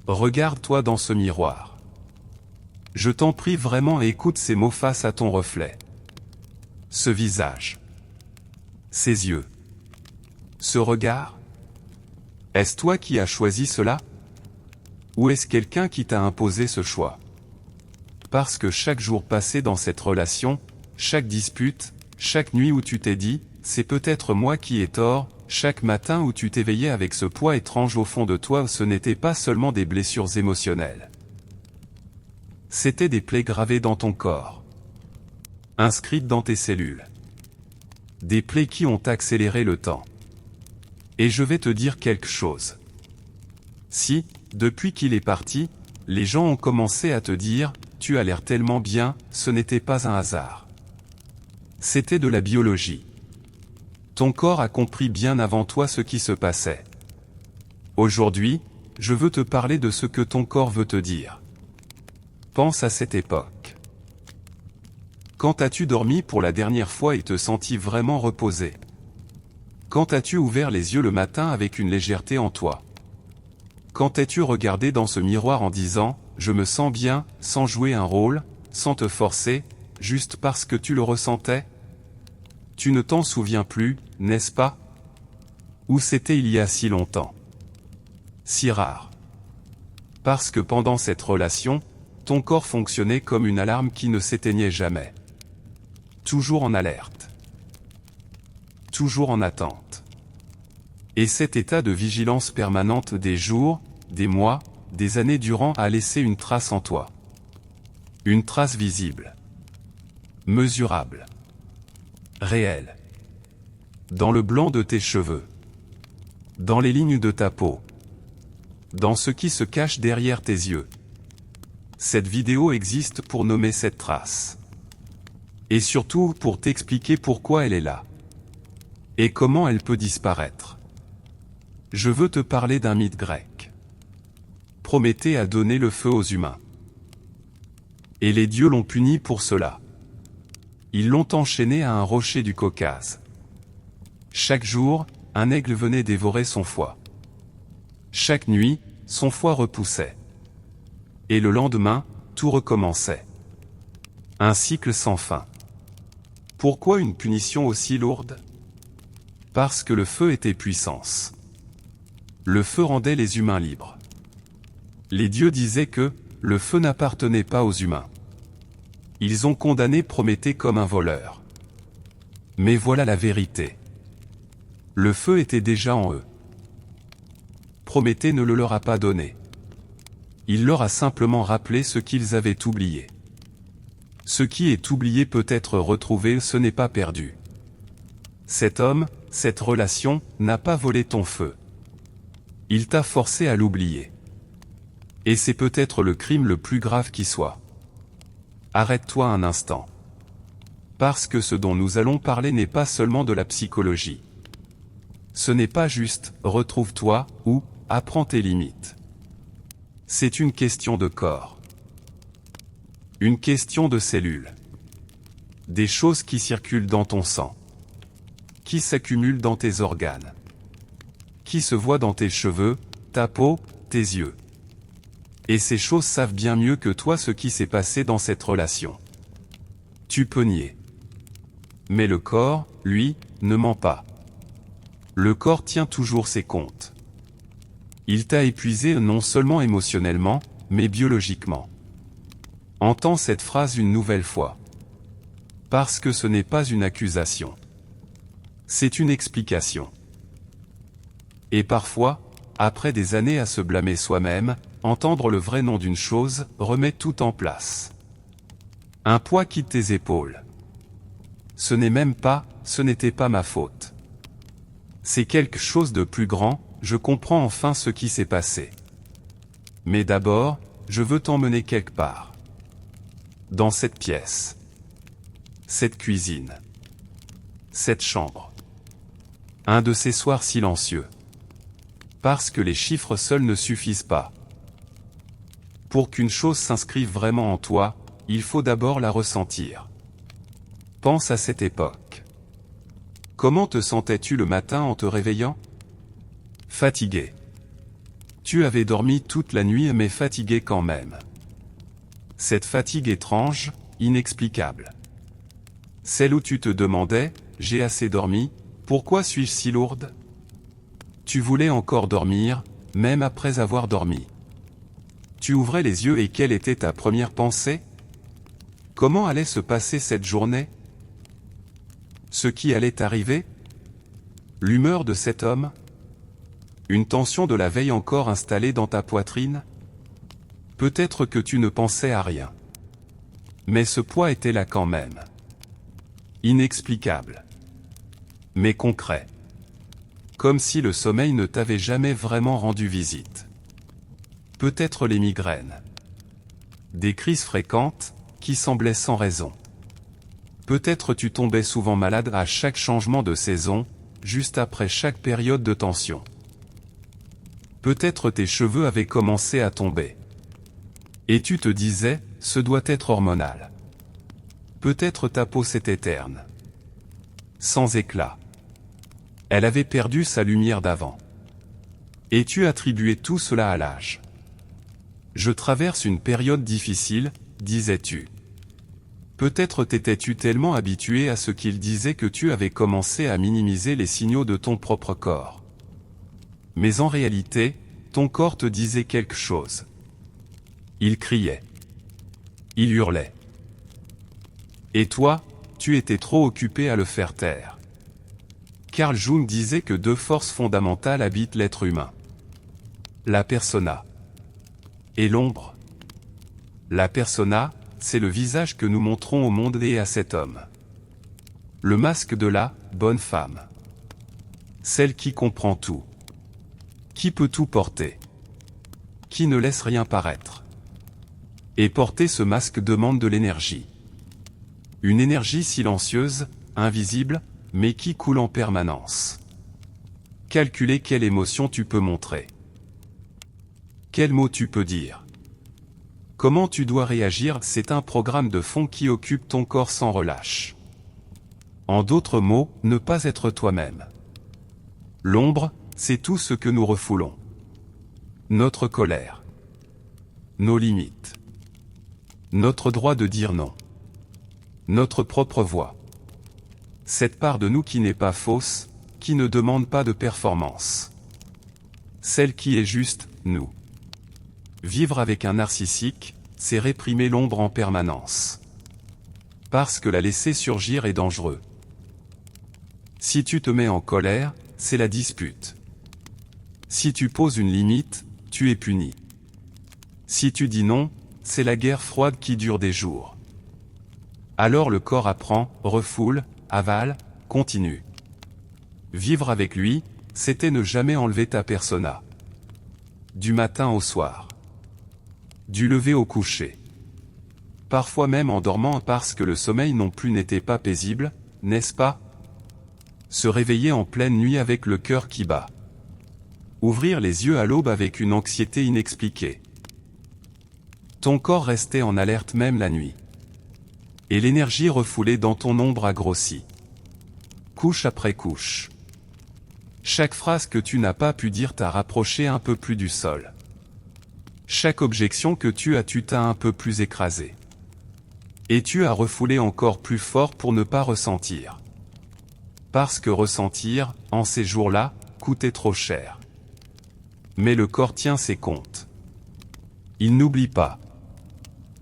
Regarde-toi dans ce miroir. Je t'en prie vraiment et écoute ces mots face à ton reflet. Ce visage. Ces yeux. Ce regard. Est-ce toi qui as choisi cela? Ou est-ce quelqu'un qui t'a imposé ce choix? Parce que chaque jour passé dans cette relation, chaque dispute, chaque nuit où tu t'es dit, c'est peut-être moi qui ai tort, chaque matin où tu t'éveillais avec ce poids étrange au fond de toi, ce n'était pas seulement des blessures émotionnelles. C'étaient des plaies gravées dans ton corps. Inscrites dans tes cellules. Des plaies qui ont accéléré le temps. Et je vais te dire quelque chose. Si, depuis qu'il est parti, les gens ont commencé à te dire, tu as l'air tellement bien, ce n'était pas un hasard. C'était de la biologie. Ton corps a compris bien avant toi ce qui se passait. Aujourd'hui, je veux te parler de ce que ton corps veut te dire. Pense à cette époque. Quand as-tu dormi pour la dernière fois et te senti vraiment reposé? Quand as-tu ouvert les yeux le matin avec une légèreté en toi? Quand as-tu regardé dans ce miroir en disant « Je me sens bien », sans jouer un rôle, sans te forcer, juste parce que tu le ressentais? Tu ne t'en souviens plus, n'est-ce pas? Ou c'était il y a si longtemps? Si rare. Parce que pendant cette relation, ton corps fonctionnait comme une alarme qui ne s'éteignait jamais. Toujours en alerte. Toujours en attente. Et cet état de vigilance permanente des jours, des mois, des années durant a laissé une trace en toi. Une trace visible. Mesurable. Réelle. Dans le blanc de tes cheveux. Dans les lignes de ta peau. Dans ce qui se cache derrière tes yeux. Cette vidéo existe pour nommer cette trace. Et surtout pour t'expliquer pourquoi elle est là. Et comment elle peut disparaître. Je veux te parler d'un mythe grec. Prométhée a donné le feu aux humains. Et les dieux l'ont puni pour cela. Ils l'ont enchaîné à un rocher du Caucase. Chaque jour, un aigle venait dévorer son foie. Chaque nuit, son foie repoussait. Et le lendemain, tout recommençait. Un cycle sans fin. Pourquoi une punition aussi lourde? Parce que le feu était puissance. Le feu rendait les humains libres. Les dieux disaient que le feu n'appartenait pas aux humains. Ils ont condamné Prométhée comme un voleur. Mais voilà la vérité. Le feu était déjà en eux. Prométhée ne le leur a pas donné. Il leur a simplement rappelé ce qu'ils avaient oublié. Ce qui est oublié peut être retrouvé, ce n'est pas perdu. Cet homme, cette relation, n'a pas volé ton feu. Il t'a forcé à l'oublier. Et c'est peut-être le crime le plus grave qui soit. Arrête-toi un instant. Parce que ce dont nous allons parler n'est pas seulement de la psychologie. Ce n'est pas juste « retrouve-toi » ou « apprends tes limites ». C'est une question de corps. Une question de cellules. Des choses qui circulent dans ton sang. Qui s'accumulent dans tes organes. Qui se voient dans tes cheveux, ta peau, tes yeux. Et ces choses savent bien mieux que toi ce qui s'est passé dans cette relation. Tu peux nier. Mais le corps, lui, ne ment pas. Le corps tient toujours ses comptes. Il t'a épuisé non seulement émotionnellement, mais biologiquement. Entends cette phrase une nouvelle fois. Parce que ce n'est pas une accusation. C'est une explication. Et parfois, après des années à se blâmer soi-même, entendre le vrai nom d'une chose remet tout en place. Un poids quitte tes épaules. Ce n'était pas ma faute. C'est quelque chose de plus grand, je comprends enfin ce qui s'est passé. Mais d'abord, je veux t'emmener quelque part. Dans cette pièce. Cette cuisine. Cette chambre. Un de ces soirs silencieux. Parce que les chiffres seuls ne suffisent pas. Pour qu'une chose s'inscrive vraiment en toi, il faut d'abord la ressentir. Pense à cette époque. Comment te sentais-tu le matin en te réveillant? Fatigué. Tu avais dormi toute la nuit mais fatigué quand même. Cette fatigue étrange, inexplicable. Celle où tu te demandais, j'ai assez dormi, pourquoi suis-je si lourde? Tu voulais encore dormir, même après avoir dormi. Tu ouvrais les yeux et quelle était ta première pensée? Comment allait se passer cette journée? Ce qui allait arriver? L'humeur de cet homme? Une tension de la veille encore installée dans ta poitrine? Peut-être que tu ne pensais à rien. Mais ce poids était là quand même. Inexplicable. Mais concret. Comme si le sommeil ne t'avait jamais vraiment rendu visite. Peut-être les migraines. Des crises fréquentes, qui semblaient sans raison. Peut-être tu tombais souvent malade à chaque changement de saison, juste après chaque période de tension. Peut-être tes cheveux avaient commencé à tomber. Et tu te disais, ce doit être hormonal. Peut-être ta peau s'était terne. Sans éclat. Elle avait perdu sa lumière d'avant. Et tu attribuais tout cela à l'âge. Je traverse une période difficile, disais-tu. Peut-être t'étais-tu tellement habitué à ce qu'il disait que tu avais commencé à minimiser les signaux de ton propre corps. Mais en réalité, ton corps te disait quelque chose. Il criait. Il hurlait. Et toi, tu étais trop occupé à le faire taire. Carl Jung disait que deux forces fondamentales habitent l'être humain. La persona. Et l'ombre. La persona, c'est le visage que nous montrons au monde et à cet homme. Le masque de la bonne femme. Celle qui comprend tout. Qui peut tout porter. Qui ne laisse rien paraître. Et porter ce masque demande de l'énergie. Une énergie silencieuse, invisible, mais qui coule en permanence. Calculer quelle émotion tu peux montrer. Quels mots tu peux dire. Comment tu dois réagir, c'est un programme de fond qui occupe ton corps sans relâche. En d'autres mots, ne pas être toi-même. L'ombre, c'est tout ce que nous refoulons. Notre colère. Nos limites. Notre droit de dire non. Notre propre voix. Cette part de nous qui n'est pas fausse, qui ne demande pas de performance. Celle qui est juste, nous. Vivre avec un narcissique, c'est réprimer l'ombre en permanence. Parce que la laisser surgir est dangereux. Si tu te mets en colère, c'est la dispute. Si tu poses une limite, tu es puni. Si tu dis non, c'est la guerre froide qui dure des jours. Alors le corps apprend, refoule, avale, continue. Vivre avec lui, c'était ne jamais enlever ta persona. Du matin au soir. Du lever au coucher. Parfois même en dormant parce que le sommeil non plus n'était pas paisible, n'est-ce pas? Se réveiller en pleine nuit avec le cœur qui bat. Ouvrir les yeux à l'aube avec une anxiété inexpliquée. Ton corps restait en alerte même la nuit. Et l'énergie refoulée dans ton ombre a grossi. Couche après couche. Chaque phrase que tu n'as pas pu dire t'a rapproché un peu plus du sol. Chaque objection que tu t'as un peu plus écrasé. Et tu as refoulé encore plus fort pour ne pas ressentir. Parce que ressentir, en ces jours-là, coûtait trop cher. Mais le corps tient ses comptes. Il n'oublie pas.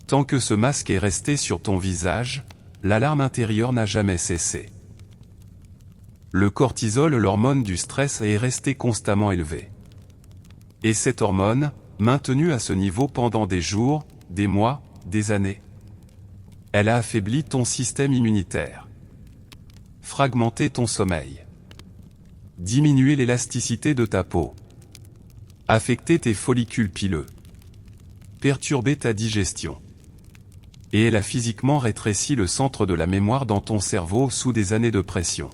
Tant que ce masque est resté sur ton visage, l'alarme intérieure n'a jamais cessé. Le cortisol, l'hormone du stress, est resté constamment élevé. Et cette hormone, maintenue à ce niveau pendant des jours, des mois, des années. Elle a affaibli ton système immunitaire. Fragmenté ton sommeil. Diminué l'élasticité de ta peau. Affecté tes follicules pileux. Perturbé ta digestion. Et elle a physiquement rétréci le centre de la mémoire dans ton cerveau sous des années de pression.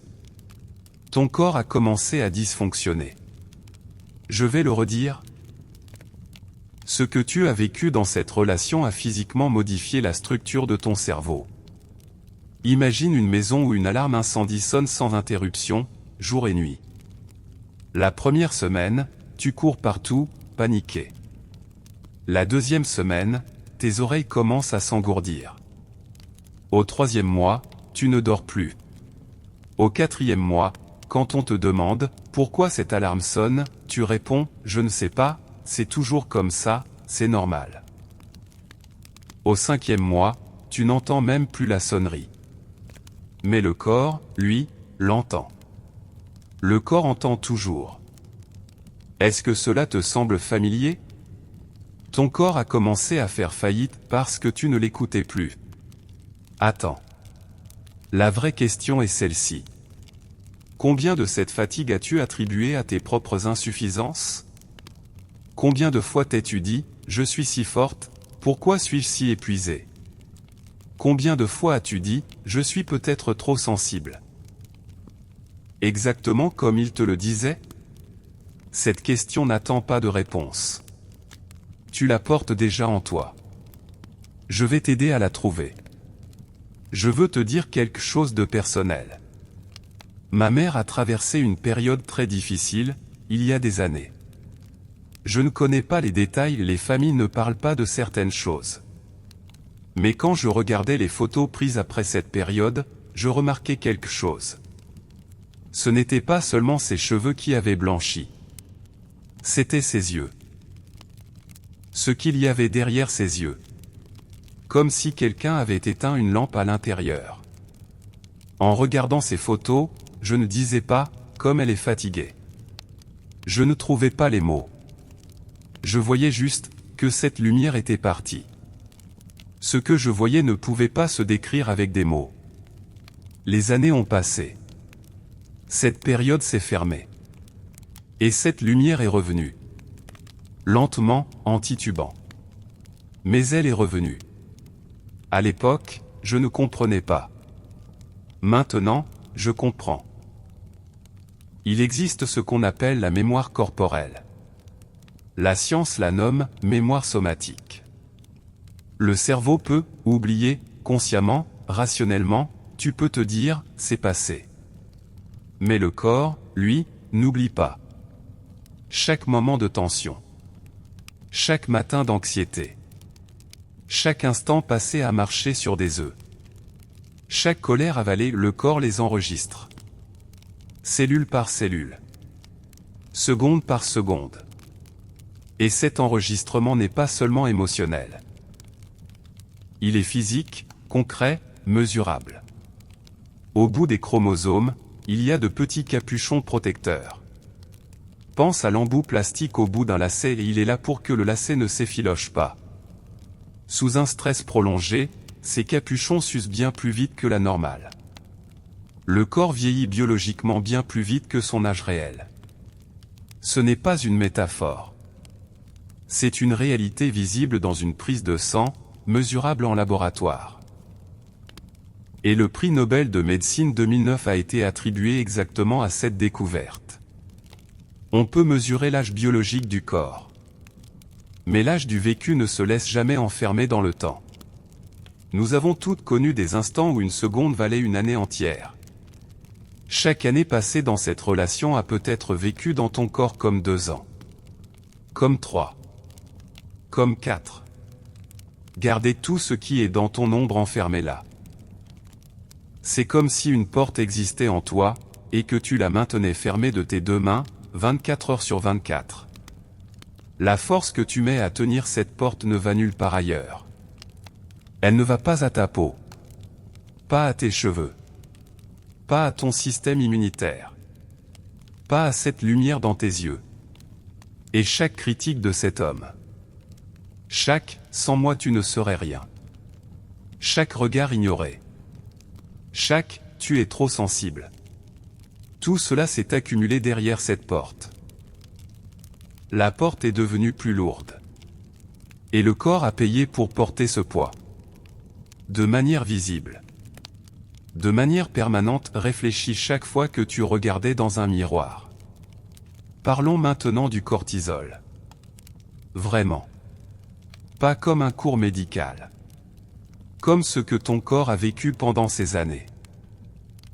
Ton corps a commencé à dysfonctionner. Je vais le redire. Ce que tu as vécu dans cette relation a physiquement modifié la structure de ton cerveau. Imagine une maison où une alarme incendie sonne sans interruption, jour et nuit. La première semaine, tu cours partout, paniqué. La deuxième semaine, tes oreilles commencent à s'engourdir. Au troisième mois, tu ne dors plus. Au quatrième mois, quand on te demande « Pourquoi cette alarme sonne ?», tu réponds « Je ne sais pas, c'est toujours comme ça, c'est normal ». Au cinquième mois, tu n'entends même plus la sonnerie. Mais le corps, lui, l'entend. Le corps entend toujours. Est-ce que cela te semble familier ? Ton corps a commencé à faire faillite parce que tu ne l'écoutais plus. Attends. La vraie question est celle-ci. Combien de cette fatigue as-tu attribué à tes propres insuffisances ? Combien de fois t'es-tu dit « Je suis si forte, pourquoi suis-je si épuisée ?» Combien de fois as-tu dit « Je suis peut-être trop sensible ?» Exactement comme il te le disait ? Cette question n'attend pas de réponse. Tu la portes déjà en toi. Je vais t'aider à la trouver. Je veux te dire quelque chose de personnel. Ma mère a traversé une période très difficile, il y a des années. Je ne connais pas les détails, les familles ne parlent pas de certaines choses. Mais quand je regardais les photos prises après cette période, je remarquais quelque chose. Ce n'était pas seulement ses cheveux qui avaient blanchi. C'était ses yeux. Ce qu'il y avait derrière ses yeux. Comme si quelqu'un avait éteint une lampe à l'intérieur. En regardant ces photos, je ne disais pas « comme elle est fatiguée ». Je ne trouvais pas les mots. Je voyais juste que cette lumière était partie. Ce que je voyais ne pouvait pas se décrire avec des mots. Les années ont passé. Cette période s'est fermée. Et cette lumière est revenue. Lentement, en titubant. Mais elle est revenue. À l'époque, je ne comprenais pas. Maintenant, je comprends. Il existe ce qu'on appelle la mémoire corporelle. La science la nomme mémoire somatique. Le cerveau peut oublier, consciemment, rationnellement, tu peux te dire « c'est passé ». Mais le corps, lui, n'oublie pas. Chaque moment de tension. Chaque matin d'anxiété. Chaque instant passé à marcher sur des œufs. Chaque colère avalée, le corps les enregistre. Cellule par cellule. Seconde par seconde. Et cet enregistrement n'est pas seulement émotionnel. Il est physique, concret, mesurable. Au bout des chromosomes, il y a de petits capuchons protecteurs. Pense à l'embout plastique au bout d'un lacet et il est là pour que le lacet ne s'effiloche pas. Sous un stress prolongé, ces capuchons s'usent bien plus vite que la normale. Le corps vieillit biologiquement bien plus vite que son âge réel. Ce n'est pas une métaphore. C'est une réalité visible dans une prise de sang, mesurable en laboratoire. Et le prix Nobel de médecine 2009 a été attribué exactement à cette découverte. On peut mesurer l'âge biologique du corps. Mais l'âge du vécu ne se laisse jamais enfermer dans le temps. Nous avons toutes connu des instants où une seconde valait une année entière. Chaque année passée dans cette relation a peut-être vécu dans ton corps comme 2 ans. Comme 3. Comme 4. Gardez tout ce qui est dans ton ombre enfermé là. C'est comme si une porte existait en toi, et que tu la maintenais fermée de tes 2 mains, 24 heures sur 24. La force que tu mets à tenir cette porte ne va nulle part ailleurs. Elle ne va pas à ta peau. Pas à tes cheveux. Pas à ton système immunitaire. Pas à cette lumière dans tes yeux. Et chaque critique de cet homme. Chaque « sans moi tu ne serais rien ». Chaque regard ignoré. Chaque « tu es trop sensible ». Tout cela s'est accumulé derrière cette porte. La porte est devenue plus lourde. Et le corps a payé pour porter ce poids. De manière visible. De manière permanente, réfléchis chaque fois que tu regardais dans un miroir. Parlons maintenant du cortisol. Vraiment. Pas comme un cours médical. Comme ce que ton corps a vécu pendant ces années.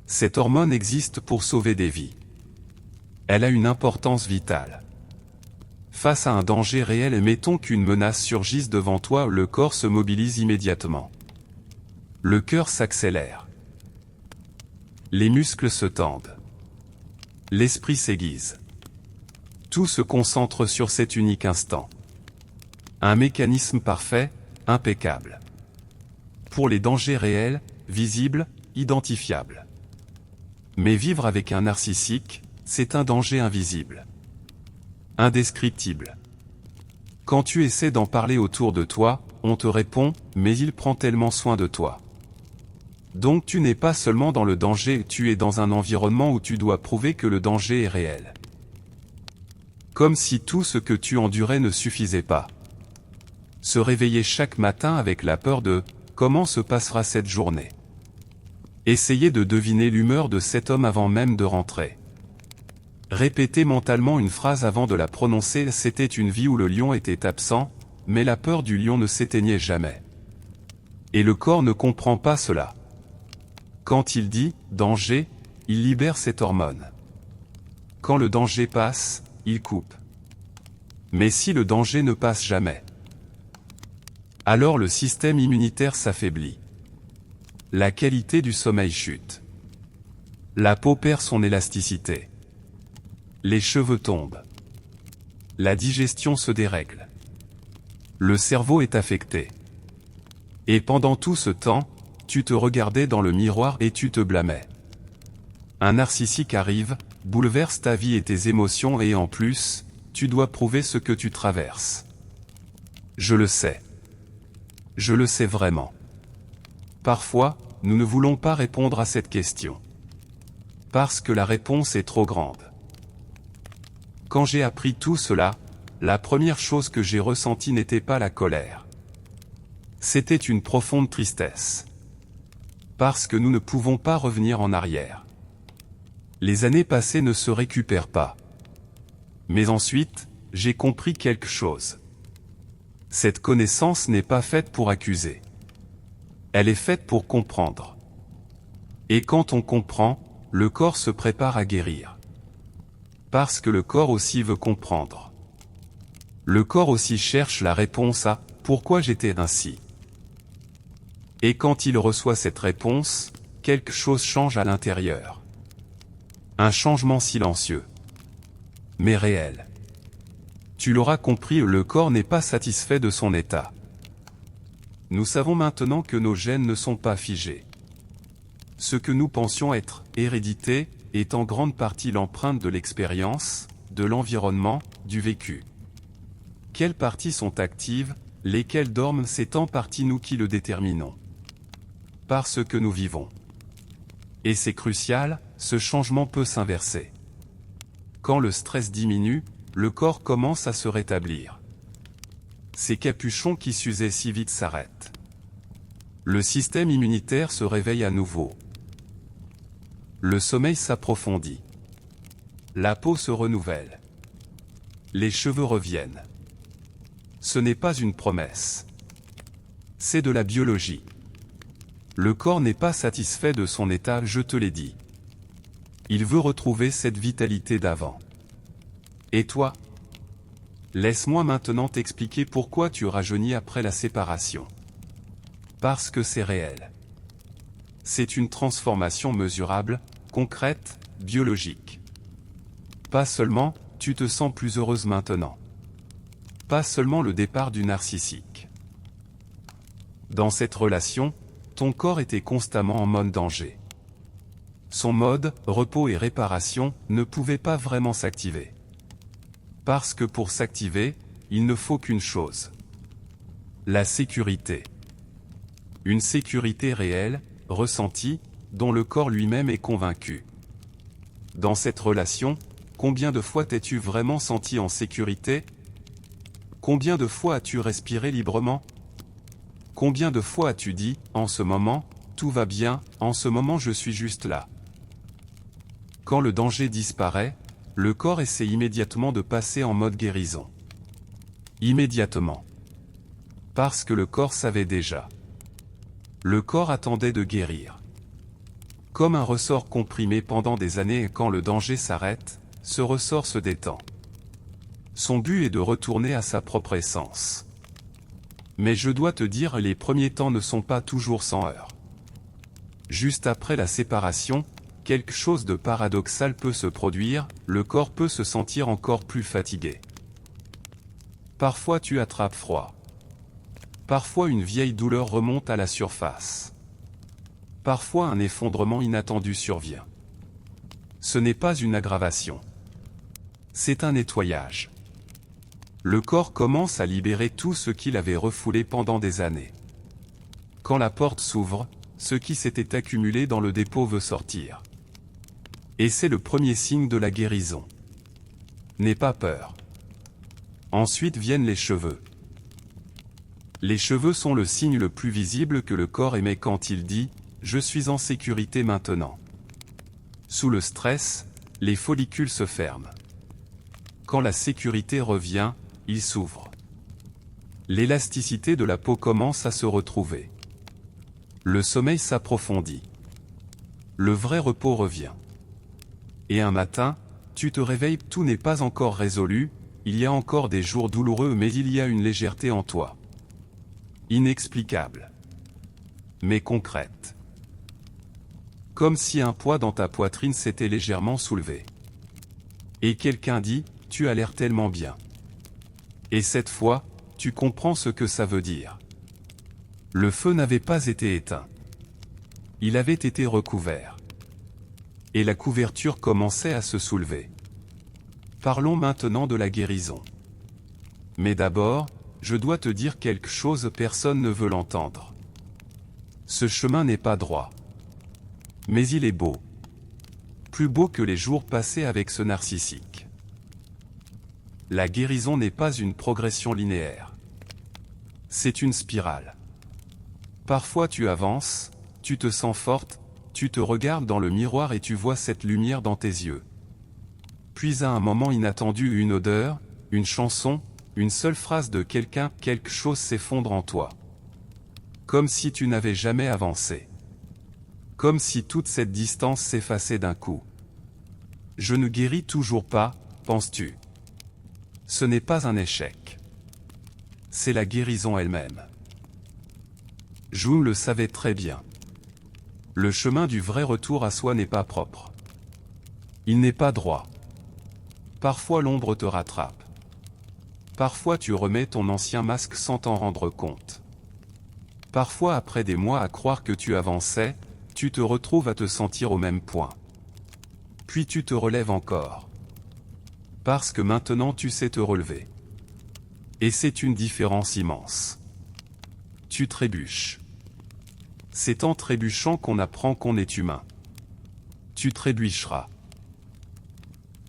Cette hormone existe pour sauver des vies. Elle a une importance vitale. face à un danger réel et mettons qu'une menace surgisse devant toi, le corps se mobilise immédiatement. Le cœur s'accélère. Les muscles se tendent. L'esprit s'aiguise. Tout se concentre sur cet unique instant. Un mécanisme parfait, impeccable. Pour les dangers réels, visibles, identifiables. Mais vivre avec un narcissique, c'est un danger invisible. Indescriptible. Quand tu essaies d'en parler autour de toi, on te répond, mais il prend tellement soin de toi. Donc tu n'es pas seulement dans le danger, tu es dans un environnement où tu dois prouver que le danger est réel. Comme si tout ce que tu endurais ne suffisait pas. Se réveiller chaque matin avec la peur de « comment se passera cette journée ?» Essayer de deviner l'humeur de cet homme avant même de rentrer. Répéter mentalement une phrase avant de la prononcer, c'était une vie où le lion était absent, mais la peur du lion ne s'éteignait jamais. Et le corps ne comprend pas cela. Quand il dit « danger », il libère cette hormone. Quand le danger passe, il coupe. Mais si le danger ne passe jamais, alors le système immunitaire s'affaiblit. La qualité du sommeil chute. La peau perd son élasticité. Les cheveux tombent. La digestion se dérègle. Le cerveau est affecté. Et pendant tout ce temps, tu te regardais dans le miroir et tu te blâmais. Un narcissique arrive, bouleverse ta vie et tes émotions et en plus, tu dois prouver ce que tu traverses. Je le sais. Je le sais vraiment. Parfois, nous ne voulons pas répondre à cette question. Parce que la réponse est trop grande. Quand j'ai appris tout cela, la première chose que j'ai ressentie n'était pas la colère. C'était une profonde tristesse. Parce que nous ne pouvons pas revenir en arrière. Les années passées ne se récupèrent pas. Mais ensuite, j'ai compris quelque chose. Cette connaissance n'est pas faite pour accuser. Elle est faite pour comprendre. Et quand on comprend, le corps se prépare à guérir. Parce que le corps aussi veut comprendre. Le corps aussi cherche la réponse à « pourquoi j'étais ainsi ?» Et quand il reçoit cette réponse, quelque chose change à l'intérieur. Un changement silencieux. Mais réel. Tu l'auras compris, le corps n'est pas satisfait de son état. Nous savons maintenant que nos gènes ne sont pas figés. Ce que nous pensions être hérédité est en grande partie l'empreinte de l'expérience, de l'environnement, du vécu. Quelles parties sont actives, lesquelles dorment, c'est en partie nous qui le déterminons. Parce que nous vivons. Et c'est crucial, ce changement peut s'inverser. Quand le stress diminue, le corps commence à se rétablir. Ces capuchons qui s'usaient si vite s'arrêtent. Le système immunitaire se réveille à nouveau. Le sommeil s'approfondit. La peau se renouvelle. Les cheveux reviennent. Ce n'est pas une promesse. C'est de la biologie. Le corps n'est pas satisfait de son état, je te l'ai dit. Il veut retrouver cette vitalité d'avant. Et toi ? Laisse-moi maintenant t'expliquer pourquoi tu rajeunis après la séparation. Parce que c'est réel. C'est une transformation mesurable, concrète, biologique. Pas seulement, tu te sens plus heureuse maintenant. Pas seulement le départ du narcissique. Dans cette relation, ton corps était constamment en mode danger. Son mode, repos et réparation, ne pouvait pas vraiment s'activer. Parce que pour s'activer, il ne faut qu'une chose. La sécurité. Une sécurité réelle, ressentie, dont le corps lui-même est convaincu. Dans cette relation, combien de fois t'es-tu vraiment senti en sécurité ? Combien de fois as-tu respiré librement ? Combien de fois as-tu dit, en ce moment, tout va bien, en ce moment je suis juste là ? Quand le danger disparaît, le corps essaie immédiatement de passer en mode guérison. Immédiatement. Parce que le corps savait déjà. Le corps attendait de guérir. Comme un ressort comprimé pendant des années et quand le danger s'arrête, ce ressort se détend. Son but est de retourner à sa propre essence. Mais je dois te dire, les premiers temps ne sont pas toujours sans heurts. Juste après la séparation, quelque chose de paradoxal peut se produire, le corps peut se sentir encore plus fatigué. Parfois tu attrapes froid. Parfois une vieille douleur remonte à la surface. Parfois un effondrement inattendu survient. Ce n'est pas une aggravation. C'est un nettoyage. Le corps commence à libérer tout ce qu'il avait refoulé pendant des années. Quand la porte s'ouvre, ce qui s'était accumulé dans le dépôt veut sortir. Et c'est le premier signe de la guérison. N'aie pas peur. Ensuite viennent les cheveux. Les cheveux sont le signe le plus visible que le corps émet quand il dit « Je suis en sécurité maintenant ». Sous le stress, les follicules se ferment. Quand la sécurité revient, ils s'ouvrent. L'élasticité de la peau commence à se retrouver. Le sommeil s'approfondit. Le vrai repos revient. Et un matin, tu te réveilles, tout n'est pas encore résolu, il y a encore des jours douloureux mais il y a une légèreté en toi. Inexplicable. Mais concrète. Comme si un poids dans ta poitrine s'était légèrement soulevé. Et quelqu'un dit, tu as l'air tellement bien. Et cette fois, tu comprends ce que ça veut dire. Le feu n'avait pas été éteint. Il avait été recouvert. Et la couverture commençait à se soulever. Parlons maintenant de la guérison. Mais d'abord, je dois te dire quelque chose, personne ne veut l'entendre. Ce chemin n'est pas droit. Mais il est beau. Plus beau que les jours passés avec ce narcissique. La guérison n'est pas une progression linéaire. C'est une spirale. Parfois tu avances, tu te sens forte, tu te regardes dans le miroir et tu vois cette lumière dans tes yeux. Puis à un moment inattendu, une odeur, une chanson, une seule phrase de quelqu'un, quelque chose s'effondre en toi. Comme si tu n'avais jamais avancé. Comme si toute cette distance s'effaçait d'un coup. Je ne guéris toujours pas, penses-tu? Ce n'est pas un échec. C'est la guérison elle-même. Jung le savait très bien. Le chemin du vrai retour à soi n'est pas propre. Il n'est pas droit. Parfois l'ombre te rattrape. Parfois tu remets ton ancien masque sans t'en rendre compte. Parfois après des mois à croire que tu avançais, tu te retrouves à te sentir au même point. Puis tu te relèves encore. Parce que maintenant tu sais te relever. Et c'est une différence immense. Tu trébuches. C'est en trébuchant qu'on apprend qu'on est humain. Tu trébucheras.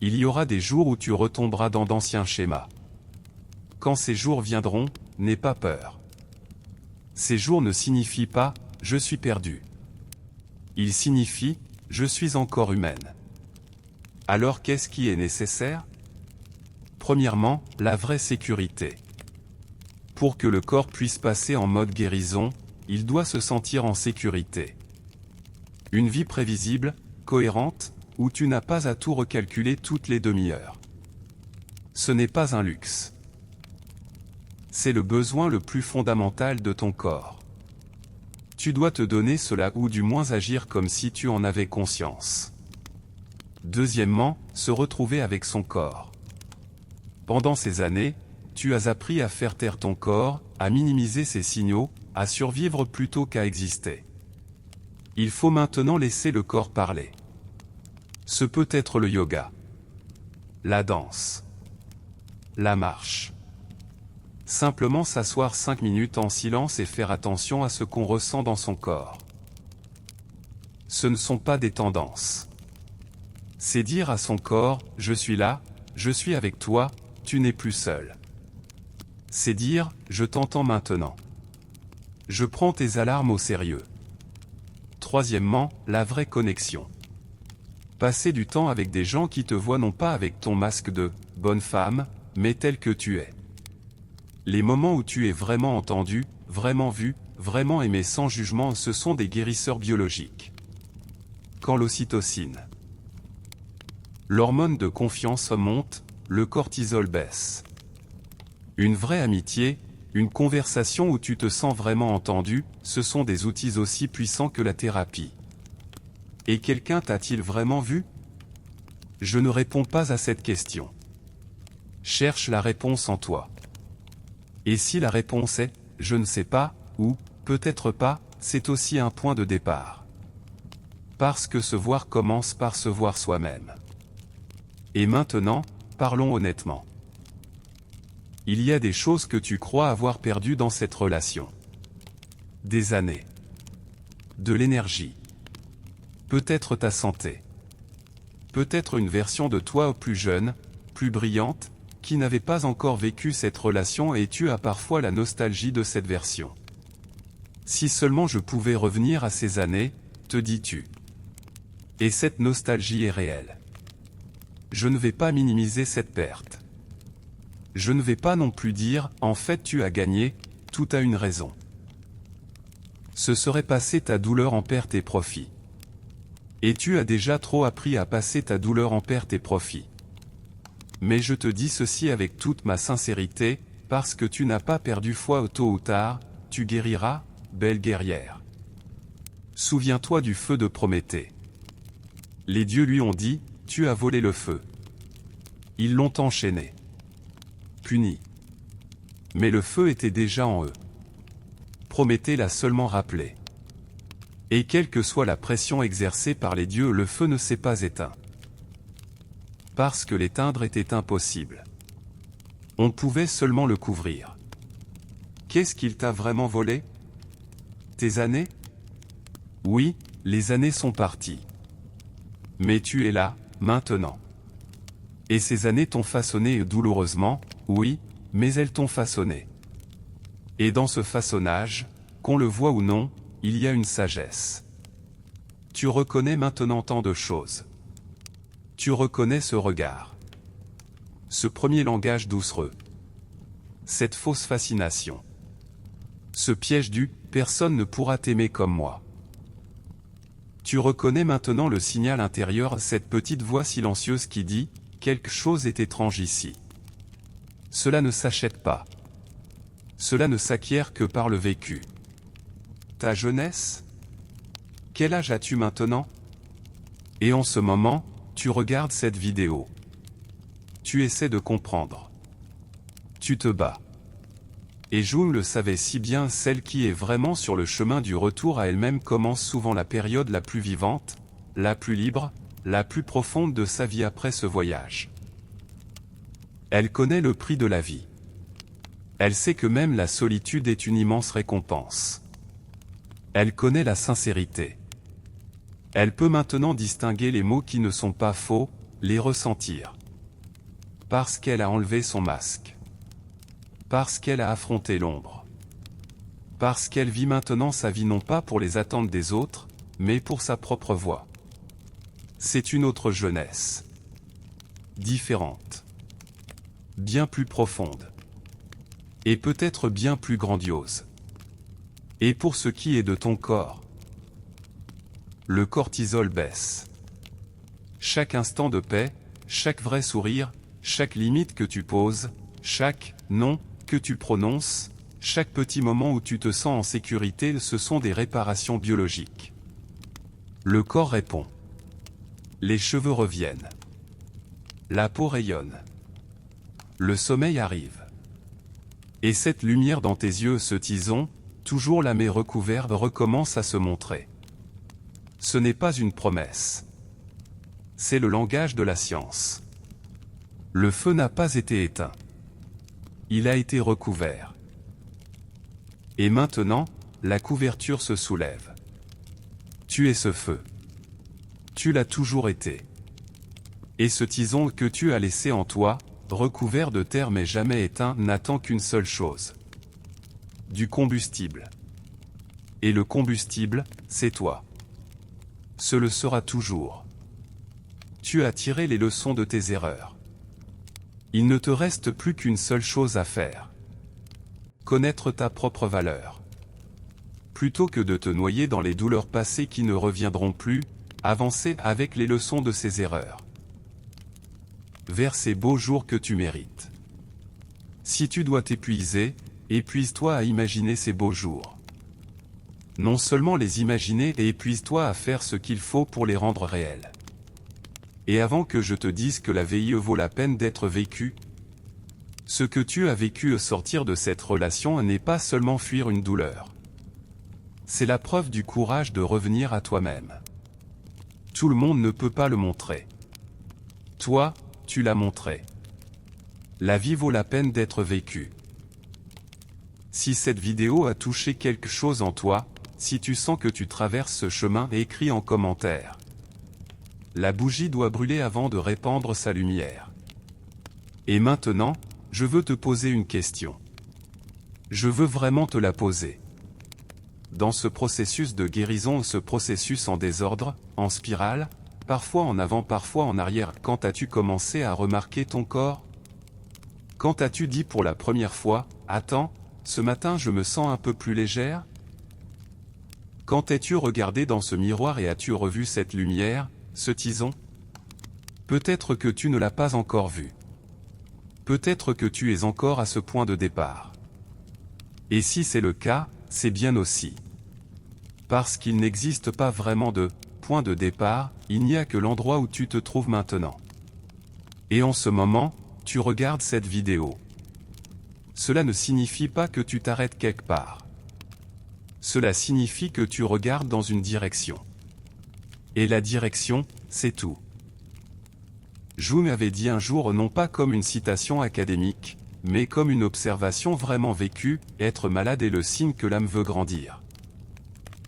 Il y aura des jours où tu retomberas dans d'anciens schémas. Quand ces jours viendront, n'aie pas peur. Ces jours ne signifient pas « je suis perdu ». Ils signifient « je suis encore humaine ». Alors qu'est-ce qui est nécessaire ? Premièrement, la vraie sécurité. Pour que le corps puisse passer en mode guérison, il doit se sentir en sécurité. Une vie prévisible, cohérente, où tu n'as pas à tout recalculer toutes les demi-heures. Ce n'est pas un luxe. C'est le besoin le plus fondamental de ton corps. Tu dois te donner cela ou du moins agir comme si tu en avais conscience. Deuxièmement, se retrouver avec son corps. Pendant ces années, tu as appris à faire taire ton corps, à minimiser ses signaux, à survivre plutôt qu'à exister. Il faut maintenant laisser le corps parler. Ce peut être le yoga, la danse, la marche. Simplement s'asseoir 5 minutes en silence et faire attention à ce qu'on ressent dans son corps. Ce ne sont pas des tendances. C'est dire à son corps, je suis là, je suis avec toi, tu n'es plus seul. C'est dire, je t'entends maintenant. Je prends tes alarmes au sérieux. Troisièmement, la vraie connexion. Passer du temps avec des gens qui te voient non pas avec ton masque de « bonne femme », mais tel que tu es. Les moments où tu es vraiment entendu, vraiment vu, vraiment aimé sans jugement, ce sont des guérisseurs biologiques. Quand l'ocytocine, l'hormone de confiance monte, le cortisol baisse. Une vraie amitié, une conversation où tu te sens vraiment entendu, ce sont des outils aussi puissants que la thérapie. Et quelqu'un t'a-t-il vraiment vu? Je ne réponds pas à cette question. Cherche la réponse en toi. Et si la réponse est « je ne sais pas » ou « peut-être pas », c'est aussi un point de départ. Parce que se voir commence par se voir soi-même. Et maintenant, parlons honnêtement. Il y a des choses que tu crois avoir perdues dans cette relation. Des années. De l'énergie. Peut-être ta santé. Peut-être une version de toi plus jeune, plus brillante, qui n'avait pas encore vécu cette relation et tu as parfois la nostalgie de cette version. Si seulement je pouvais revenir à ces années, te dis-tu. Et cette nostalgie est réelle. Je ne vais pas minimiser cette perte. Je ne vais pas non plus dire, en fait tu as gagné, tout a une raison. Ce serait passer ta douleur en perte et profit. Et tu as déjà trop appris à passer ta douleur en perte et profit. Mais je te dis ceci avec toute ma sincérité, parce que tu n'as pas perdu foi tôt ou tard, tu guériras, belle guerrière. Souviens-toi du feu de Prométhée. Les dieux lui ont dit, tu as volé le feu. Ils l'ont enchaîné. Puni. Mais le feu était déjà en eux. Prométhée l'a seulement rappelé. Et quelle que soit la pression exercée par les dieux, le feu ne s'est pas éteint. Parce que l'éteindre était impossible. On pouvait seulement le couvrir. Qu'est-ce qu'il t'a vraiment volé? Tes années? Oui, les années sont parties. Mais tu es là, maintenant. Et ces années t'ont façonné douloureusement, oui, mais elles t'ont façonné. Et dans ce façonnage, qu'on le voit ou non, il y a une sagesse. Tu reconnais maintenant tant de choses. Tu reconnais ce regard. Ce premier langage doucereux. Cette fausse fascination. Ce piège du « personne ne pourra t'aimer comme moi ». Tu reconnais maintenant le signal intérieur, cette petite voix silencieuse qui dit « quelque chose est étrange ici ». Cela ne s'achète pas. Cela ne s'acquiert que par le vécu. Ta jeunesse? Quel âge as-tu maintenant? Et en ce moment, tu regardes cette vidéo. Tu essaies de comprendre. Tu te bats. Et Jung le savait si bien, celle qui est vraiment sur le chemin du retour à elle-même commence souvent la période la plus vivante, la plus libre, la plus profonde de sa vie après ce voyage. Elle connaît le prix de la vie. Elle sait que même la solitude est une immense récompense. Elle connaît la sincérité. Elle peut maintenant distinguer les mots qui ne sont pas faux, les ressentir. Parce qu'elle a enlevé son masque. Parce qu'elle a affronté l'ombre. Parce qu'elle vit maintenant sa vie non pas pour les attentes des autres, mais pour sa propre voie. C'est une autre jeunesse. Différente. Bien plus profonde. Et peut-être bien plus grandiose. Et pour ce qui est de ton corps, le cortisol baisse. Chaque instant de paix, chaque vrai sourire, chaque limite que tu poses, chaque « non » que tu prononces, chaque petit moment où tu te sens en sécurité, ce sont des réparations biologiques. Le corps répond. Les cheveux reviennent. La peau rayonne. Le sommeil arrive. Et cette lumière dans tes yeux, ce tison, toujours la main recouverte, recommence à se montrer. Ce n'est pas une promesse. C'est le langage de la science. Le feu n'a pas été éteint. Il a été recouvert. Et maintenant, la couverture se soulève. Tu es ce feu. Tu l'as toujours été. Et ce tison que tu as laissé en toi, recouvert de terre mais jamais éteint, n'attend qu'une seule chose. Du combustible. Et le combustible, c'est toi. Ce le sera toujours. Tu as tiré les leçons de tes erreurs. Il ne te reste plus qu'une seule chose à faire. Connaître ta propre valeur. Plutôt que de te noyer dans les douleurs passées qui ne reviendront plus, avancer avec les leçons de ces erreurs. vers ces beaux jours que tu mérites. Si tu dois t'épuiser, épuise-toi à imaginer ces beaux jours. Non seulement les imaginer et épuise-toi à faire ce qu'il faut pour les rendre réels. Et avant que je te dise que la vie vaut la peine d'être vécue, ce que tu as vécu au sortir de cette relation n'est pas seulement fuir une douleur. C'est la preuve du courage de revenir à toi-même. Tout le monde ne peut pas le montrer. Toi, tu l'as montré. La vie vaut la peine d'être vécue. Si cette vidéo a touché quelque chose en toi, si tu sens que tu traverses ce chemin, écris en commentaire. La bougie doit brûler avant de répandre sa lumière. Et maintenant, je veux te poser une question. Je veux vraiment te la poser. Dans ce processus de guérison, ce processus en désordre, en spirale, parfois en avant, parfois en arrière, quand as-tu commencé à remarquer ton corps? Quand as-tu dit pour la première fois, « Attends, ce matin je me sens un peu plus légère » Quand as-tu regardé dans ce miroir et as-tu revu cette lumière, ce tison? Peut-être que tu ne l'as pas encore vu. Peut-être que tu es encore à ce point de départ. Et si c'est le cas, c'est bien aussi. Parce qu'il n'existe pas vraiment de point de départ, il n'y a que l'endroit où tu te trouves maintenant. Et en ce moment, tu regardes cette vidéo. Cela ne signifie pas que tu t'arrêtes quelque part. Cela signifie que tu regardes dans une direction. Et la direction, c'est tout. Jung avait dit un jour non pas comme une citation académique, mais comme une observation vraiment vécue, être malade est le signe que l'âme veut grandir.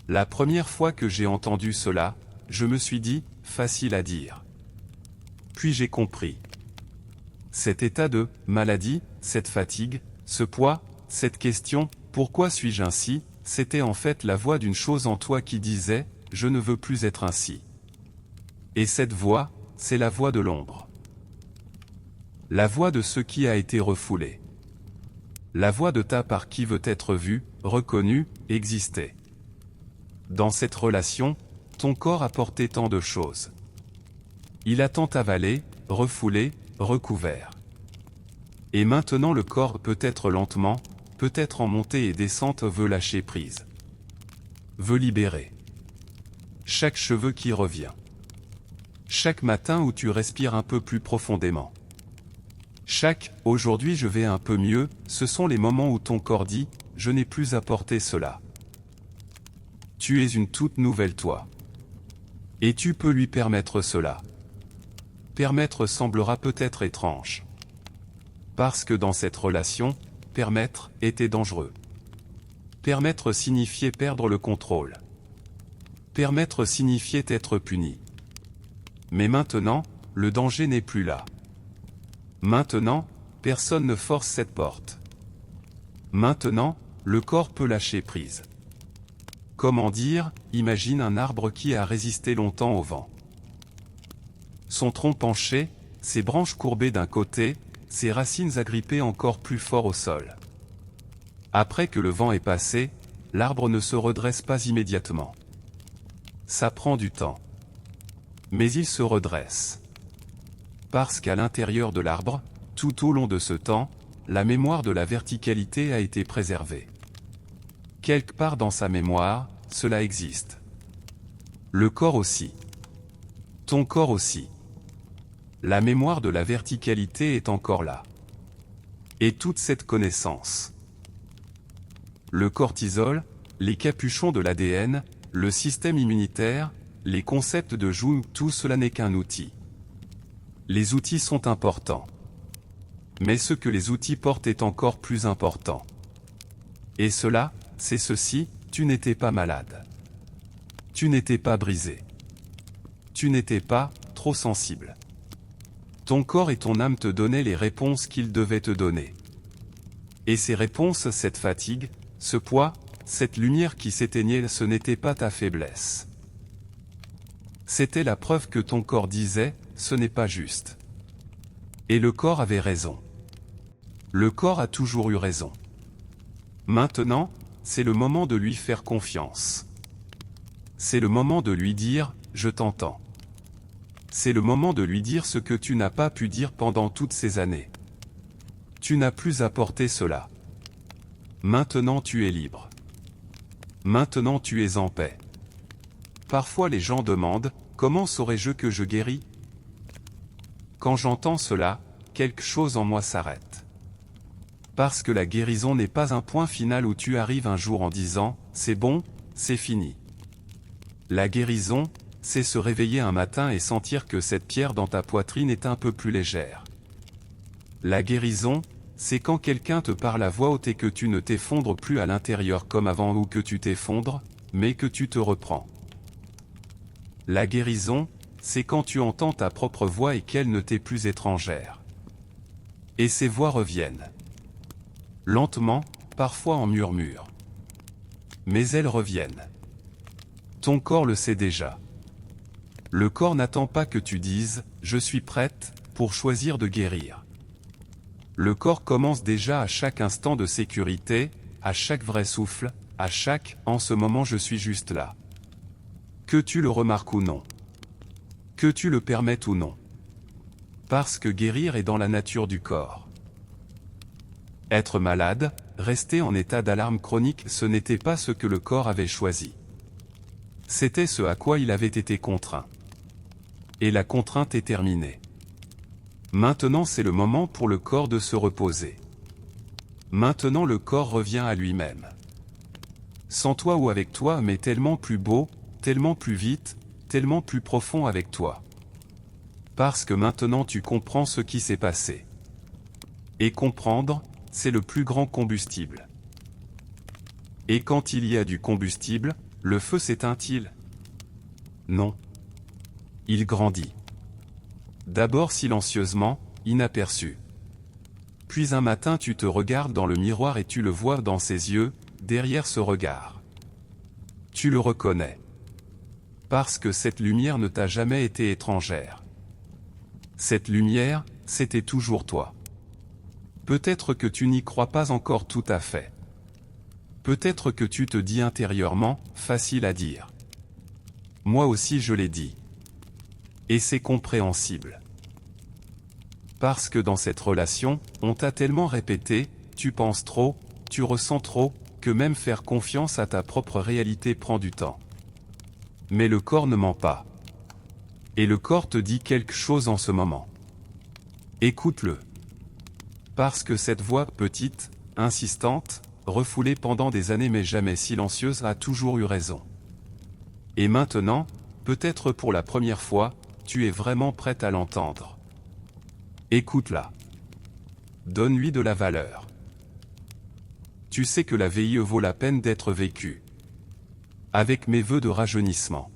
La première fois que j'ai entendu cela, je me suis dit, facile à dire. Puis j'ai compris. Cet état de maladie, cette fatigue, ce poids, cette question, pourquoi suis-je ainsi, c'était en fait la voix d'une chose en toi qui disait, je ne veux plus être ainsi. Et cette voix, c'est la voix de l'ombre. La voix de ce qui a été refoulé. La voix de ta part qui veut être vue, reconnue, exister. Dans cette relation, ton corps a porté tant de choses. Il a tant avalé, refoulé, recouvert. Et maintenant le corps peut-être lentement, peut-être en montée et descente veut lâcher prise. Veut libérer. Chaque cheveu qui revient. Chaque matin où tu respires un peu plus profondément. Chaque « aujourd'hui je vais un peu mieux », ce sont les moments où ton corps dit « je n'ai plus à porter cela ». Tu es une toute nouvelle toi. Et tu peux lui permettre cela. Permettre semblera peut-être étrange. Parce que dans cette relation, permettre était dangereux. Permettre signifiait perdre le contrôle. Permettre signifiait être puni. Mais maintenant, le danger n'est plus là. Maintenant, personne ne force cette porte. Maintenant, le corps peut lâcher prise. Comment dire, imagine un arbre qui a résisté longtemps au vent. Son tronc penché, ses branches courbées d'un côté, ses racines agrippées encore plus fort au sol. Après que le vent est passé, l'arbre ne se redresse pas immédiatement. Ça prend du temps. Mais il se redresse. Parce qu'à l'intérieur de l'arbre, tout au long de ce temps, la mémoire de la verticalité a été préservée. Quelque part dans sa mémoire, cela existe. Le corps aussi. Ton corps aussi. La mémoire de la verticalité est encore là. Et toute cette connaissance. Le cortisol, les capuchons de l'ADN, le système immunitaire, les concepts de Jung, tout cela n'est qu'un outil. Les outils sont importants. Mais ce que les outils portent est encore plus important. Et cela, c'est ceci, tu n'étais pas malade. Tu n'étais pas brisé. Tu n'étais pas trop sensible. Ton corps et ton âme te donnaient les réponses qu'ils devaient te donner. Et ces réponses, cette fatigue, ce poids, cette lumière qui s'éteignait, ce n'était pas ta faiblesse. C'était la preuve que ton corps disait, ce n'est pas juste. Et le corps avait raison. Le corps a toujours eu raison. Maintenant, c'est le moment de lui faire confiance. C'est le moment de lui dire, je t'entends. C'est le moment de lui dire ce que tu n'as pas pu dire pendant toutes ces années. Tu n'as plus à porter cela. Maintenant tu es libre. Maintenant tu es en paix. Parfois les gens demandent, comment saurais-je que je guéris? Quand j'entends cela, quelque chose en moi s'arrête. Parce que la guérison n'est pas un point final où tu arrives un jour en disant, c'est bon, c'est fini. La guérison, c'est se réveiller un matin et sentir que cette pierre dans ta poitrine est un peu plus légère. La guérison, c'est quand quelqu'un te parle à voix haute et que tu ne t'effondres plus à l'intérieur comme avant ou que tu t'effondres, mais que tu te reprends. La guérison, c'est quand tu entends ta propre voix et qu'elle ne t'est plus étrangère. Et ces voix reviennent. Lentement, parfois en murmure. Mais elles reviennent. Ton corps le sait déjà. Le corps n'attend pas que tu dises « je suis prête » pour choisir de guérir. Le corps commence déjà à chaque instant de sécurité, à chaque vrai souffle, à chaque « en ce moment je suis juste là ». Que tu le remarques ou non. Que tu le permettes ou non. Parce que guérir est dans la nature du corps. Être malade, rester en état d'alarme chronique, ce n'était pas ce que le corps avait choisi. C'était ce à quoi il avait été contraint. Et la contrainte est terminée. Maintenant c'est le moment pour le corps de se reposer. Maintenant le corps revient à lui-même. Sans toi ou avec toi, mais tellement plus beau, tellement plus vite, tellement plus profond avec toi. Parce que maintenant tu comprends ce qui s'est passé. Et comprendre, c'est le plus grand combustible. Et quand il y a du combustible, le feu s'éteint-il? Non. Il grandit. D'abord silencieusement, inaperçu. Puis un matin tu te regardes dans le miroir et tu le vois dans ses yeux, derrière ce regard. Tu le reconnais. Parce que cette lumière ne t'a jamais été étrangère. Cette lumière, c'était toujours toi. Peut-être que tu n'y crois pas encore tout à fait. Peut-être que tu te dis intérieurement, facile à dire. Moi aussi je l'ai dit. Et c'est compréhensible. Parce que dans cette relation, on t'a tellement répété, tu penses trop, tu ressens trop, que même faire confiance à ta propre réalité prend du temps. Mais le corps ne ment pas. Et le corps te dit quelque chose en ce moment. Écoute-le. Parce que cette voix petite, insistante, refoulée pendant des années mais jamais silencieuse a toujours eu raison. Et maintenant, peut-être pour la première fois, tu es vraiment prête à l'entendre. Écoute-la. Donne-lui de la valeur. Tu sais que la vie vaut la peine d'être vécue. Avec mes vœux de rajeunissement.